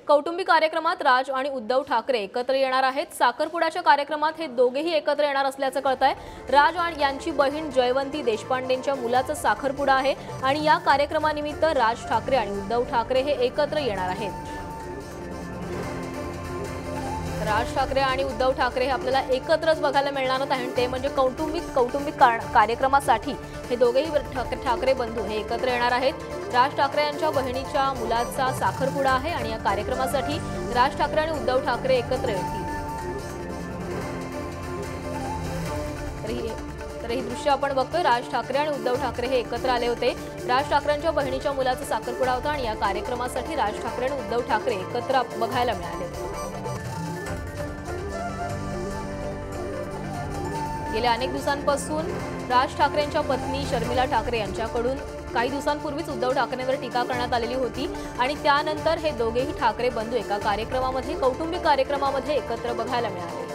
कौटुंबिक कार्यक्रमात राज आणि उद्धव ठाकरे एकत्र येणार आहेत। साखरपुड्याच्या कार्यक्रमात हे दोघेही एकत्र येणार असल्याचं कळतंय। राज यांची बहीण जयवंती देशपांडेंच्या मुलाचा साखरपुडा आहे आणि या कार्यक्रमानिमित्त राज ठाकरे आणि उद्धव ठाकरे हे एकत्र येणार आहेत। राज ठाकरे आणि उद्धव ठाकरे हे आपल्याला एकत्रच बघायला मिळणार आहेत। ते म्हणजे कौटुंबिक कार्यक्रमासाठी हे दोघेही ठाकरे बंधू हे एकत्र येणार आहेत। राज ठाकरे यांच्या बहिणीच्या मुलाचा साखरपुडा आहे आणि या कार्यक्रमासाठी राज ठाकरे आणि उद्धव ठाकरे एकत्र येतील। तर ही दृश्य आपण बघतोय। राज ठाकरे आणि उद्धव ठाकरे हे एकत्र आले होते। राज ठाकरेंच्या बहिणीच्या मुलाचा साखरपुडा होता आणि या कार्यक्रमासाठी राज ठाकरे आणि उद्धव ठाकरे एकत्र बघायला मिळाले। गेल्या अनेक दिवसांपासून राज ठाकरेंच्या पत्नी शर्मिला ठाकरे यांच्याकडून काही दिवसांपूर्वीच उद्धव ठाकरेंवर टीका करण्यात आलेली होती आणि त्यानंतर हे दोघेही ठाकरे बंधू एका कार्यक्रमामध्ये कौटुंबिक कार्यक्रमामध्ये एकत्र बघायला मिळाले।